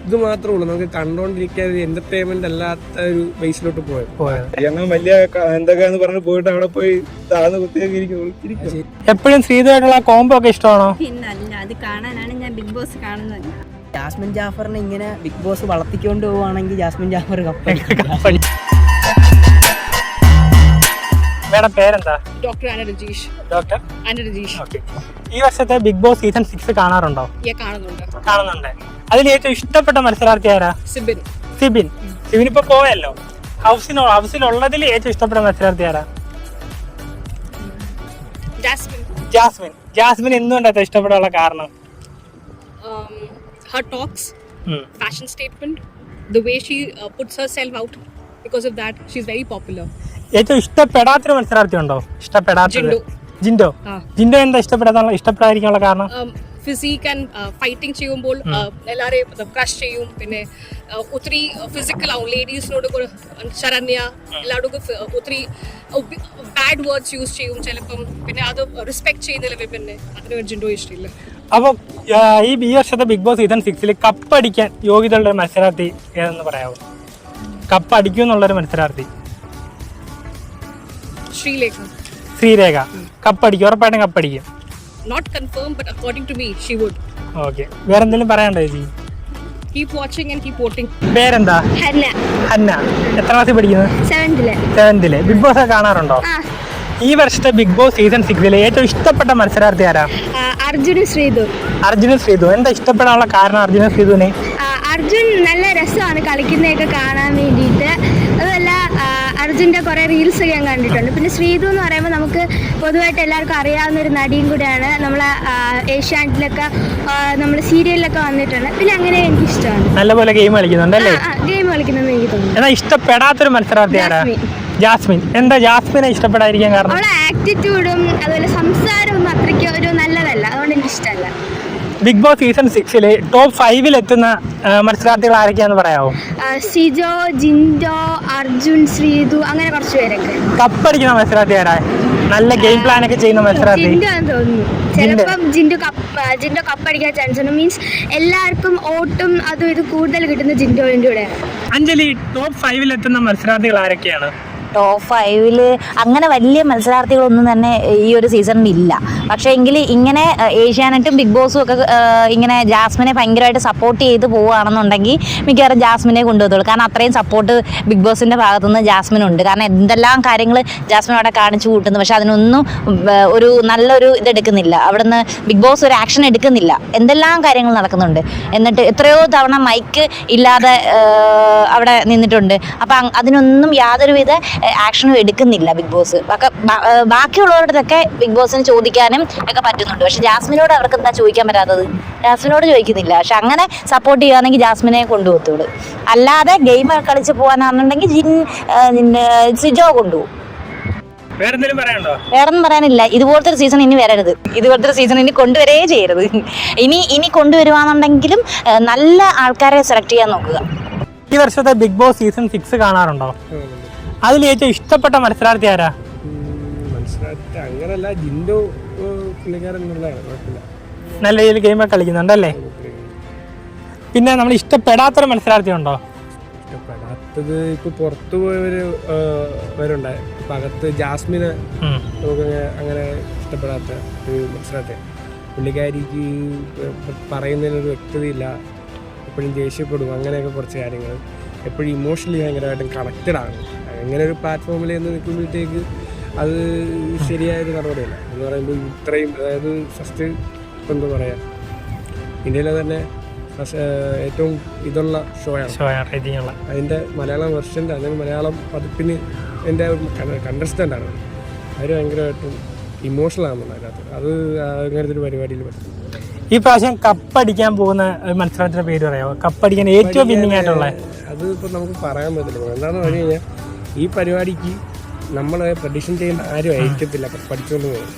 ഇത് മാത്രമേ ഉള്ളൂ നമുക്ക് കണ്ടോണ്ടിരിക്കാൻ ഒരു എന്റർടൈൻമെന്റ് അല്ലാത്ത ഒരു ബേസിലോട്ട് പോയത്. ഞങ്ങൾ വലിയ എന്തൊക്കെയാന്ന് പറഞ്ഞ് പോയിട്ട് അവിടെ പോയി താഴ്ന്ന കുത്തിയൊക്കെ എപ്പോഴും ശ്രീധുവായിട്ടുള്ള കോംബോ ഒക്കെ ഇഷ്ടമാണോ? പിന്നല്ല, അത് കാണാനാണ് ഞാൻ ബിഗ് ബോസ് കാണുന്നത്. ജാസ്മിൻ ജാഫറിനെ ഇങ്ങനെ ബിഗ് ബോസ് വളർത്തിക്കൊണ്ട് പോവുകയാണെങ്കിൽ ജാസ്മിൻ ജാഫർ മേഡം പേരെന്താ? ഡോക്ടർ അന രജീഷ്. ഡോക്ടർ അന രജീഷ്. ഓക്കെ. ഈ വർഷത്തെ ബിഗ് ബോസ് സീസൺ 6 കാണാറുണ്ടോ? കാണുന്നുണ്ട്. അതിൽ ഏറ്റവും ഇഷ്ടപ്പെട്ട മത്സരാർത്ഥി ആരാ? സിബിൻ. സിബിൻ ഇപ്പൊ പോയല്ലോ. ഹൗസിലുള്ളതിൽ ഏറ്റവും ഇഷ്ടപ്പെട്ട മത്സരാർത്ഥി ആരാ? ജാസ്മിൻ എന്തുകൊണ്ടാ ഇഷ്ടപ്പെടാനുള്ള കാരണം? Her talks, fashion statement, the way she puts herself out. Because of that, she's very popular. ഏറ്റവും ഇഷ്ടപ്പെടാത്തൊരു മത്സരാർത്ഥി ഉണ്ടോ? ജിൻഡോ. ജിൻഡോ എന്താ ഇഷ്ടപ്പെടാതിരിക്കാനുള്ള കാരണം? ഫിസിക് ആൻഡ് ഫൈറ്റിംഗ് ചെയ്യുമ്പോൾ എല്ലാവരെയും ക്രഷ് ചെയ്യും. പിന്നെ ഒത്തിരി ഫിസിക്കൽ ആവും. ലേഡീസിനോട് ശരണ്യ എല്ലാവർക്കും ഒത്തിരി ബാഡ് വേർഡ്സ് യൂസ് ചെയ്യും ചിലപ്പം. പിന്നെ അത് റെസ്പെക്ട് ചെയ്യുന്നില്ല വിപിനെ. അതിന് ജിൻഡോ ഇഷ്ടമില്ല. അപ്പൊ ഈ വർഷത്തെ ബിഗ് ബോസ് സീസൺ 6 കപ്പടിക്കാൻ യോഗ്യതയുള്ള ഒരു മത്സരാർത്ഥി ഏതെന്ന് പറയാമോ? കപ്പടിക്കും എന്നുള്ളൊരു മത്സരാർത്ഥി. ശ്രീരേഖ കപ്പടിക്കും, ഉറപ്പായിട്ടും കപ്പടിക്കും. Not confirmed, but according to me, she would. Okay. വേറെ എന്തെങ്കിലും പറയാനുണ്ടോ ചേച്ചി? Keep watching and keep voting. പേരെന്താ? ഹന്ന. എത്ര ക്ലാസ്സിൽ പഠിക്കുന്നത്? 7th. ബിഗ് ബോസ് ഒക്കെ കാണാറുണ്ടോ? ഈ വർഷത്തെ ബിഗ് ബോസ് സീസൺ 6 ഏറ്റവും ഇഷ്ടപ്പെട്ട മത്സരാർത്ഥി ആരാ? അർജുനും ശ്രീധു. എന്താ ഇഷ്ടപ്പെടാനുള്ള കാരണം അർജുനും ശ്രീധുവിനെ? അർജുൻ നല്ല രസമാണ് കളിക്കുന്നതൊക്കെ കാണാൻ വേണ്ടിയിട്ട്. അതുമല്ല അർജുൻ്റെ കുറേ റീൽസ് ഒക്കെ ഞാൻ കണ്ടിട്ടുണ്ട്. പിന്നെ ശ്രീധു എന്ന് പറയുമ്പോൾ നമുക്ക് പൊതുവായിട്ട് എല്ലാവർക്കും അറിയാവുന്ന ഒരു നടിയും കൂടെയാണ്. നമ്മളെ ഏഷ്യാനെറ്റിലൊക്കെ നമ്മൾ സീരിയലിലൊക്കെ വന്നിട്ടുണ്ട്. പിന്നെ അങ്ങനെ എനിക്കിഷ്ടമാണ്. നല്ലപോലെ ഗെയിം കളിക്കുന്നുണ്ടല്ലേ? ഗെയിം കളിക്കുന്നത് എനിക്ക് തോന്നുന്നു. എന്നാ ഇഷ്ടപ്പെടാത്തൊരു മത്സരാർത്ഥി ആരാ? ജാസ്മിൻ. എന്താ ജാസ്മിനെ ഇഷ്ടപ്പെടാതിരിക്കാൻ കാരണം? അവളെ ആറ്റിറ്റ്യൂഡും അതുപോലെ സംസാരവും അത്രയ്ക്ക് ഒരു നല്ലതല്ല. അതുകൊണ്ട് എനിക്ക് ഇഷ്ടമല്ല. ബിഗ് ബോസ് സീസൺ 6 ടോപ്പ് 5 എത്തുന്ന മത്സരാർത്ഥികൾ ആരൊക്കെയാന്ന് പറയാമോ? സിജോ, ജിൻഡോ, അർജുൻ, ശ്രീധു, അങ്ങനെ കുറച്ച് പേരൊക്കെ. കപ്പടിക്കുന്ന മത്സരാർത്ഥി ആരാ? നല്ല ഗെയിം പ്ലാൻ ഒക്കെ ചെയ്യുന്ന മത്സരാർത്ഥി? ജിൻഡോ എന്ന് തോന്നുന്നു. ചിലപ്പം ജിൻഡോ കപ്പടിക്കാൻ ചാൻസ് ഉണ്ട്. മീൻസ് എല്ലാവർക്കും ഓട്ടും അതും ഇത് കൂടുതൽ കിട്ടുന്ന ജിൻഡോയുടെ കൂടെയാണ്. അഞ്ജലി, ടോപ്പ് 5 എത്തുന്ന മത്സരാർത്ഥികൾ ആരൊക്കെയാണ്? ടോപ്പ് 5 അങ്ങനെ വലിയ മത്സരാർത്ഥികളൊന്നും തന്നെ ഈ ഒരു സീസണിൽ ഇല്ല. പക്ഷേ എങ്കിൽ ഇങ്ങനെ ഏഷ്യാനെറ്റും ബിഗ് ബോസും ഒക്കെ ഇങ്ങനെ ജാസ്മിനെ ഭയങ്കരമായിട്ട് സപ്പോർട്ട് ചെയ്ത് പോവുകയാണെന്നുണ്ടെങ്കിൽ മിക്കവാറും ജാസ്മിനെ കൊണ്ടുപോകത്തുള്ളൂ. കാരണം അത്രയും സപ്പോർട്ട് ബിഗ് ബോസിൻ്റെ ഭാഗത്തുനിന്ന് ജാസ്മിനുണ്ട്. കാരണം എന്തെല്ലാം കാര്യങ്ങൾ ജാസ്മിൻ അവിടെ കാണിച്ചു കൂട്ടുന്നു. പക്ഷെ അതിനൊന്നും ഒരു നല്ലൊരു ഇതെടുക്കുന്നില്ല. അവിടുന്ന് ബിഗ് ബോസ് ഒരു ആക്ഷൻ എടുക്കുന്നില്ല. എന്തെല്ലാം കാര്യങ്ങൾ നടക്കുന്നുണ്ട്. എന്നിട്ട് എത്രയോ തവണ മൈക്ക് ഇല്ലാതെ അവിടെ നിന്നിട്ടുണ്ട്. അപ്പം അതിനൊന്നും യാതൊരുവിധ ആക്ഷനും എടുക്കുന്നില്ല ബിഗ് ബോസ്. ബാക്കിയുള്ളവരുടെയൊക്കെ ബിഗ് ബോസിന് ചോദിക്കാനും ഒക്കെ പറ്റുന്നുണ്ട്. പക്ഷെ ജാസ്മിനോട് അവർക്ക് എന്താ ചോദിക്കാൻ പറ്റാത്തത്? ജാസ്മിനോട് ചോദിക്കുന്നില്ല. പക്ഷെ അങ്ങനെ സപ്പോർട്ട് ചെയ്യുകയാണെങ്കിൽ ജാസ്മിനെ കൊണ്ടുപോകത്തുള്ളൂ. അല്ലാതെ ഗെയിം കളിച്ച് പോകാനാണെന്നുണ്ടെങ്കിൽ സിജോ കൊണ്ടുപോകും. വേറൊന്നും പറയാനില്ല. ഇതുപോലത്തെ ഒരു സീസൺ ഇനി വരരുത്. ഇതുപോലത്തെ ഒരു സീസൺ ഇനി കൊണ്ടുവരേ ചെയ്യരുത്. ഇനി കൊണ്ടുവരുവാന്നുണ്ടെങ്കിലും നല്ല ആൾക്കാരെ സെലക്ട് ചെയ്യാൻ നോക്കുക. ഈ വർഷത്തെ ബിഗ് ബോസ് സീസൺ 6 കാണാറുണ്ടോ? അതിൽ ഏറ്റവും ഇഷ്ടപ്പെട്ട മത്സരാർത്ഥി ആരാ? മത്സരാർത്ഥി അങ്ങനല്ല, ജിൻഡോ പുള്ളിക്കാരൻ നല്ല രീതിയിൽ ഗെയിമൊക്കെ കളിക്കുന്നുണ്ടല്ലേ? പിന്നെ നമ്മൾ ഇഷ്ടപ്പെടാത്തൊരു മത്സരാർത്ഥി ഉണ്ടോ? ഇഷ്ടപ്പെടാത്തത് ഇപ്പൊ പുറത്തു പോയവരുണ്ടായി. ഇപ്പൊ അകത്ത് ജാസ്മിനെ നമുക്ക് അങ്ങനെ ഇഷ്ടപ്പെടാത്ത ഒരു മത്സരാർത്ഥി. പുള്ളിക്കാരിക്ക് പറയുന്നതിനൊരു വ്യക്തതയില്ല. എപ്പോഴും ദേഷ്യപ്പെടും. അങ്ങനെയൊക്കെ കുറച്ച് കാര്യങ്ങൾ. എപ്പോഴും ഇമോഷണലി ഭയങ്കരമായിട്ടും കണക്റ്റഡ് ആണ്. അങ്ങനെ ഒരു പ്ലാറ്റ്ഫോമിൽ നിന്ന് നിൽക്കുമ്പോഴത്തേക്ക് അത് ശരിയായൊരു നടപടിയല്ല. എന്ന് പറയുമ്പോൾ ഇത്രയും, അതായത് ഫസ്റ്റ് എന്താ പറയുക, ഇന്ത്യയിലെ തന്നെ ഏറ്റവും ഇതുള്ള ഷോയാണ്. അതിൻ്റെ മലയാളം വെർഷൻ്റെ അല്ലെങ്കിൽ മലയാളം പതിപ്പിന് എൻ്റെ കണ്ടസ്റ്റൻ്റാണ്. അവർ ഭയങ്കരമായിട്ടും ഇമോഷണൽ ആകുന്നുണ്ട് അതിനകത്ത്. അത് അങ്ങനത്തെ ഒരു പരിപാടിയിൽ പറ്റും. ഈ പ്രാവശ്യം കപ്പടിക്കാൻ പോകുന്ന മത്സരത്തിന്റെ പേര് പറയാമോ? കപ്പടിക്കാൻ ഏറ്റവും വിന്നിങ് ആയിട്ടുള്ള അത് ഇപ്പം നമുക്ക് പറയാൻ പറ്റില്ല. എന്താണെന്ന് പറഞ്ഞു കഴിഞ്ഞാൽ ഈ പരിപാടിക്ക് നമ്മൾ പ്രഡിക്ഷൻ ചെയ്യുന്ന ആരും ആയിരിക്കത്തില്ല പഠിച്ചുകൊണ്ട് പോകും.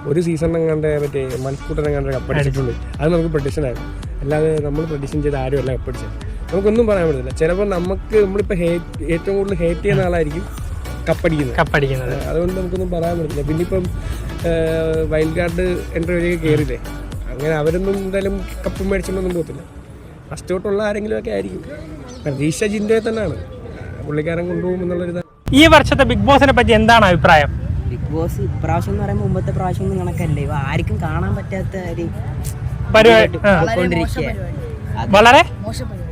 ഒരു സീസണിനെ കണ്ട് മറ്റേ മൽക്കൂട്ടനെ കണ്ട് കപ്പടിച്ചിട്ടുണ്ട്. അത് നമുക്ക് പ്രഡിക്ഷനായിരുന്നു. അല്ലാതെ നമ്മൾ പ്രഡിക്ഷൻ ചെയ്ത ആരും അല്ല കപ്പടിച്ചത്. നമുക്കൊന്നും പറയാൻ പറ്റില്ല. ചിലപ്പോൾ നമ്മളിപ്പോൾ ഏറ്റവും കൂടുതൽ ഹേറ്റ് ചെയ്യുന്ന ആളായിരിക്കും കപ്പടിക്കുന്നത്. അതുകൊണ്ട് നമുക്കൊന്നും പറയാൻ പറ്റില്ല. പിന്നെ ഇപ്പം വൈൽഡ് കാർഡ് എൻട്രി വരെയൊക്കെ കയറിയില്ലേ, അങ്ങനെ അവരൊന്നും എന്തായാലും കപ്പ് മേടിച്ചൊന്നും പോകത്തില്ല. ഫസ്റ്റ് തൊട്ടുള്ള ആരെങ്കിലും ഒക്കെ ആയിരിക്കും. പ്രതീക്ഷ ജിൻഡോയെ തന്നെയാണ്, പുള്ളിക്കാരൻ കൊണ്ടുപോകും എന്നുള്ളൊരു. ഈ വർഷത്തെ ബിഗ് ബോസിനെ പറ്റി എന്താണ് അഭിപ്രായം? ബിഗ് ബോസ് ഇപ്രാവശ്യം എന്ന് പറയുമ്പോൾ മുമ്പത്തെ പ്രാവശ്യം ഒന്നും കണക്കല്ലേ, ഇവ ആർക്കും കാണാൻ പറ്റാത്ത ഒരു പരിപാടി. വളരെ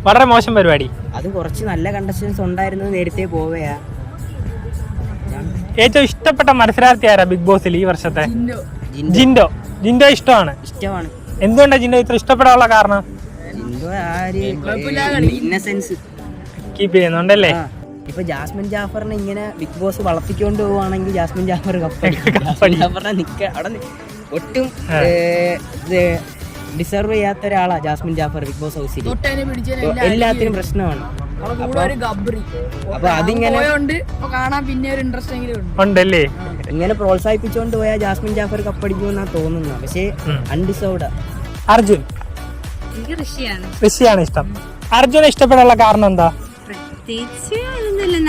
വളരെ മോശം പരിപാടി. അത് കുറച്ച് നല്ല കണ്ടസ്റ്റൻസ് ഉണ്ടായിരുന്നത് നേരത്തെ പോവുകയാ. ഏറ്റവും ഇഷ്ടപ്പെട്ട മത്സരാർത്ഥി ആരാ ബിഗ് ബോസിൽ ഈ വർഷത്തെ? ജിൻഡോ. ജിൻഡോ ഇഷ്ടമാണ്. എന്തുകൊണ്ടാണ് ജിൻഡോ ഇത്ര ഇഷ്ടപ്പെടാനുള്ള കാരണം? ജിൻഡോ ഇന്നസെൻസ് കീപ്പ് ചെയ്യുന്നുണ്ടല്ലേ? ഇപ്പൊ ജാസ്മിൻ ജാഫറിനെ ഇങ്ങനെ ബിഗ് ബോസ് വളർത്തിക്കൊണ്ട് പോവാണെങ്കിൽ ജാസ്മിൻ ജാഫർ ജാഫറിനെ അവിടെ ഒട്ടും ഡിസർവ് ചെയ്യാത്ത ഒരാളാ ജാസ്മിൻ ജാഫർ ബിഗ് ബോസ് ഹൗസിൽ. എല്ലാത്തിനും പ്രശ്നമാണ്. അപ്പൊ അതിങ്ങനെ ഉണ്ടല്ലേ? ഇങ്ങനെ പ്രോത്സാഹിപ്പിച്ചുകൊണ്ട് പോയാൽ ജാസ്മിൻ ജാഫർ കപ്പടിക്കുമെന്നാ തോന്നുന്നത്. പക്ഷേ അൺഡിസേർവ്ഡ്. അർജുൻ. ഋഷിയാണ് ഇഷ്ടം. അർജുനെ ഇഷ്ടപ്പെടാനുള്ള കാരണം എന്താ?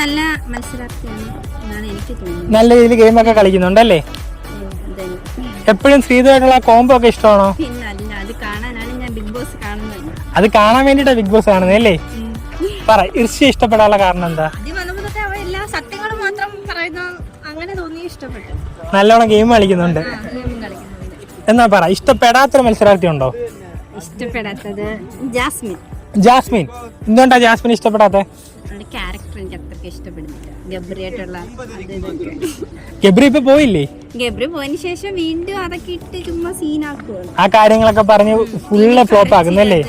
നല്ല മത്സരാർത്ഥിയാണ് എന്നാണ് എനിക്ക് തോന്നുന്നത്. നല്ല രീതിയിൽ ഗെയിമൊക്കെ കളിക്കുന്നുണ്ടല്ലേ? എപ്പോഴും ശ്രീധുവായിട്ടുള്ള കോംബോ ഒക്കെ ഇഷ്ടമാണോ? അത് കാണാനാണ് ഞാൻ ബിഗ് ബോസ് കാണുന്നത്. അത് കാണാൻ വേണ്ടിട്ടാ ബിഗ് ബോസ് കാണുന്നത് അല്ലേ? പറ, ഋഷി ഇഷ്ടപ്പെടാനുള്ള കാരണം എന്താ? എല്ലാ സത്യങ്ങളും മാത്രം പറയുന്ന അങ്ങനെ തോന്നി ഇഷ്ടപ്പെട്ടു. നല്ലോണം ഗെയിം കളിക്കുന്നുണ്ട്. എന്നാ പറ, ഇഷ്ടപ്പെടാത്തൊരു മത്സരാർത്ഥി ഉണ്ടോ? ഇഷ്ടപ്പെടാത്തത് ജാസ്മിൻ. ജാസ്മിൻ. എന്തുകൊണ്ടാ ജാസ്മിൻ ഇഷ്ടപ്പെടാത്ത? ക്യാരക്ടർ എനിക്ക് അത്രയ്ക്ക് ഇഷ്ടപ്പെടുന്നില്ല. ഗബ്രിയായിട്ടുള്ള ഗബ്രി ഇപ്പൊ പോയില്ലേ? ഗബ്രി പോയതിനു ശേഷം വീണ്ടും അതൊക്കെ ഇട്ട് ചുമ്മാ സീനാക്കുകയാണ്. ആ കാര്യങ്ങളൊക്കെ പറഞ്ഞ് ഫുള്ള് ഫ്ലോപ്പ് ആക്കുന്നല്ലേ?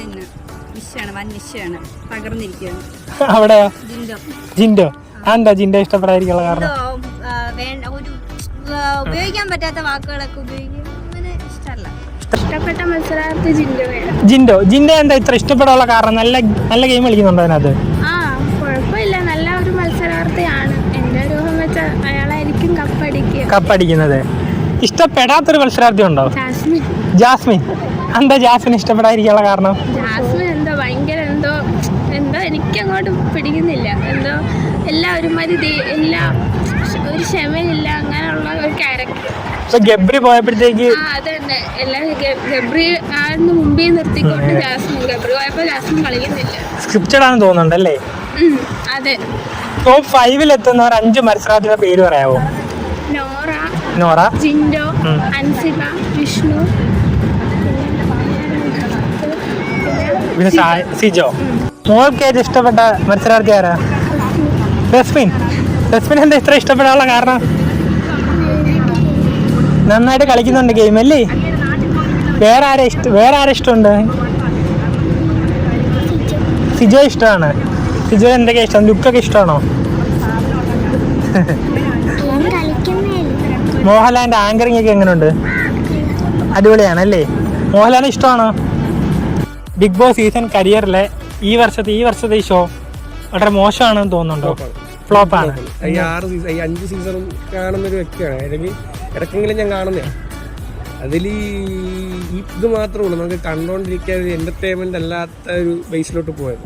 വിഷയാണ്, വൻ വിഷയാണ്, തകർന്നിരിക്കുകയാണ്. അവിടെയോ? ജിൻഡോ. എന്താ ജിൻഡോ ഇഷ്ടപ്പെടാതിരിക്കുള്ള കാരണം? ഒരു ഉപയോഗിക്കാൻ പറ്റാത്ത വാക്കുകളൊക്കെ ഉപയോഗിക്കും, അങ്ങനെ ഇഷ്ടമല്ല. ഇഷ്ടപ്പെട്ട മത്സരാർത്ഥി ജിൻഡോ എന്താ ഇത്ര ഇഷ്ടപ്പെടാനുള്ള കാരണം? നല്ല ഗെയിം കളിക്കുന്നുണ്ടോ അതിനകത്ത്? കുഴപ്പമില്ല, നല്ല ഒരു മത്സരാർത്ഥിയാണ്. എന്റെ ഒരു ഊഹം വെച്ചാൽ അയാളായിരിക്കും കപ്പടിക്കുന്നത്. ഇഷ്ടപ്പെടാത്തൊരു മത്സരാർത്ഥി ഉണ്ടോ? ജാസ്മിൻ. എന്താ ജാസ്മിൻ ഇഷ്ടപ്പെടാതിരിക്കാനുള്ള കാരണം? ജാസ്മിൻ എന്തോ ഭയങ്കര എന്തോ എനിക്ക് അങ്ങോട്ട് പിടിക്കുന്നില്ല. എന്തോ എല്ലാം ഒരുമാതിരി എല്ലാം ഒരു ക്ഷമയില്ല, അങ്ങനെയുള്ള ഒരു ക്യാരക്ടർ. ഗബ്രി പോയപ്പോഴത്തേക്ക് അതന്നെ എല്ലാം ഗബ്രി ആണെന്ന് മുമ്പിൽ നിർത്തിക്കൊണ്ട് ഗബ്രി പോയപ്പോ ജാസ്മിൻ കളിക്കുന്നില്ല. സ്ക്രിപ്റ്റഡ് ആണെന്ന് തോന്നുന്നുണ്ടല്ലേ? അതെ. ടോപ്പ് 5 എത്തുന്നവർ 5 മത്സരാർത്ഥിയുടെ പേര് പറയാവോ? നോറ, ജിൻഡോ, അൻസിബ, വിഷ്ണു, പിന്നെ സിജോ. മോൾക്ക് ഏറ്റവും ഇഷ്ടപ്പെട്ട മത്സരാർത്ഥി ആരാ? ജസ്മിൻ. എന്താ ഇത്ര ഇഷ്ടപ്പെടാനുള്ള കാരണം? നന്നായിട്ട് കളിക്കുന്നുണ്ട് ഗെയിം അല്ലേ? വേറെ ആരെ ഇഷ്ടമുണ്ട്? സിജോ ഇഷ്ടമാണ്. സിജോ എന്തൊക്കെയാ ഇഷ്ടം? ലുക്കൊക്കെ ഇഷ്ടമാണോ? മോഹൻലാലിന്റെ ആങ്കറിംഗ് ഒക്കെ എങ്ങനെയുണ്ട്? അടിപൊളിയാണല്ലേ? മോഹൻലാലിന് ഇഷ്ടമാണോ? ബിഗ് ബോസ് സീസൺ കരിയറിലെ ഈ വർഷത്തെ ഈ ഷോ വളരെ മോശമാണെന്ന് തോന്നുന്നുണ്ടോ? ഫ്ലോപ്പാണ്. ഈ 5 സീസണും കാണുന്നൊരു വ്യക്തിയാണ്. അല്ലെങ്കിൽ ഇടയ്ക്കെങ്കിലും ഞാൻ കാണുന്നതാണ്. അതിൽ ഇത് മാത്രമേ ഉള്ളൂ നമുക്ക് കണ്ടോണ്ടിരിക്കാൻ ഒരു എന്റർടൈൻമെന്റ് അല്ലാത്ത ഒരു ബേസിലോട്ട് പോയത്.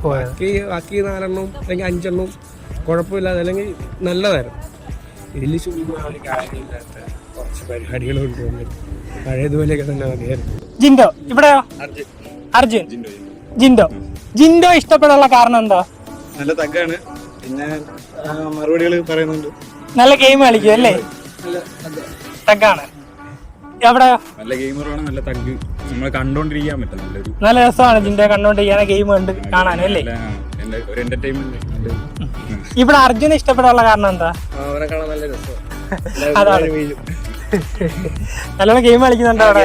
ബാക്കി 4 എണ്ണവും അല്ലെങ്കിൽ 5 എണ്ണവും കുഴപ്പമില്ലാതെ അല്ലെങ്കിൽ നല്ലതായിരുന്നു. ഇതിൽ ചുമ്മാ ഒരു കാര്യമില്ലാത്ത കുറച്ച് പരിപാടികൾ കൊണ്ടുവന്നിട്ട് പഴയതുപോലെയൊക്കെ തന്നെ മതിയായിരുന്നു. ജിൻഡോ. ഇവിടെയോ? അർജുൻ. ജിൻഡോ ഇഷ്ടപ്പെടാനുള്ള കാരണം എന്താ? നല്ല തഗ്ഗാണ്, പിന്നെ മറുപടികൾ പറയുന്നുണ്ട്, നല്ല ഗെയിം കളിക്കും അല്ലേ? തഗ്ഗാണ്. എവിടെയോ? നല്ല ഗെയിമറാണ്, നല്ല തഗ്, നമ്മളെ കണ്ടോണ്ടിരിക്കാൻ പറ്റും. നല്ല രസമാണ് ജിൻഡോ കണ്ടോണ്ടിരിക്കാൻ, ഗെയിം കണ്ട് കാണാനും അല്ലേ? ഒരു എന്റർടൈൻമെന്റ്. ഇവിടെ അർജുനെ ഇഷ്ടപ്പെടാനുള്ള കാരണം എന്താ? അവരെ കാണാൻ നല്ല രസമാണ്. അതാണ്. നല്ലോണം ഗെയിം കളിക്കുന്നുണ്ട് അവിടെ.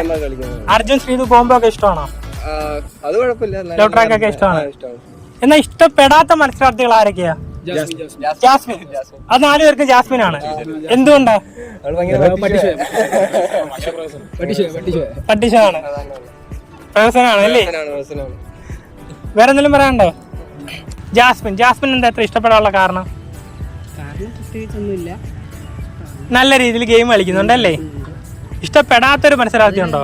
അർജുൻ ശ്രീതു കോംബോ ഒക്കെ ഇഷ്ടമാണോ? അത് കുഴപ്പമില്ല. ലവ് ട്രാക്ക് ഒക്കെ ഇഷ്ടമാണ്. എന്നാ ഇഷ്ടപ്പെടാത്ത മത്സരാർത്ഥികൾ ആരൊക്കെയാ? ജാസ്മിൻ. അത് 4 പേർക്ക് ജാസ്മിൻ ആണ്. എന്തുകൊണ്ടാ? പട്ടിഷാണ്, പ്രഹസനാണ് അല്ലേ? വേറെ എന്തെങ്കിലും പറയാനുണ്ടോ? ജാസ്മിൻ എന്താ ഇത്ര ഇഷ്ടപ്പെടാനുള്ള കാരണം? പ്രത്യേകിച്ചൊന്നുമില്ല, നല്ല രീതിയിൽ ഗെയിം കളിക്കുന്നുണ്ടല്ലേ? ഇഷ്ടപ്പെടാത്തൊരു മത്സരാർത്ഥി ഉണ്ടോ?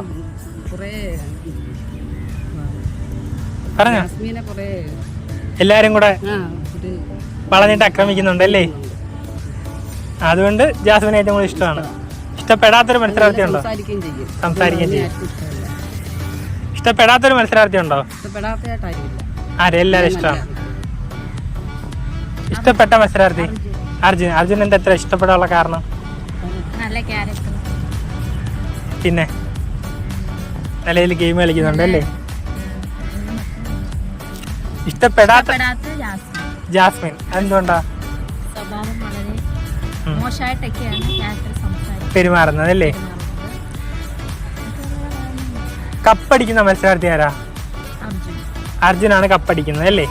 പറഞ്ഞോ. എല്ലാരും കൂടെ വളഞ്ഞിട്ട് ആക്രമിക്കുന്നുണ്ടല്ലേ? അതുകൊണ്ട് ജാസ്മിനെ ഏറ്റവും കൂടുതൽ ഇഷ്ടമാണ്. ഇഷ്ടപ്പെടാത്തൊരു മത്സരാർത്ഥി ഉണ്ടോ? സംസാരിക്കുകയും ചെയ്യും. ഇഷ്ടപ്പെടാത്തൊരു മത്സരാർത്ഥി ഉണ്ടോ? ആരെ എല്ലാരും ഇഷ്ടമാണ്. ഇഷ്ടപ്പെട്ട മത്സരാർത്ഥി അർജുൻ. അർജുൻ എന്താ എത്ര ഇഷ്ടപ്പെടാനുള്ള കാരണം? നല്ല ക്യാരക്ടർ, പിന്നെ നല്ല രീതിയിൽ ഗെയിം കളിക്കുന്നുണ്ട് അല്ലേ. ഇഷ്ടപ്പെടാത്ത ജാസ്മിൻ എന്തുകൊണ്ടാ? സ്വഭാവം വളരെ മോശമായിട്ടൊക്കെയാണ് ക്യാരക്ടർ സംസാരിക്കുന്നത്, പെരുമാറുന്നത് അല്ലേ. കപ്പടിക്കുന്ന മത്സരാർത്ഥി ആരാ? അർജുൻ. അർജുനാണ് കപ്പടിക്കുന്നത് അല്ലേ.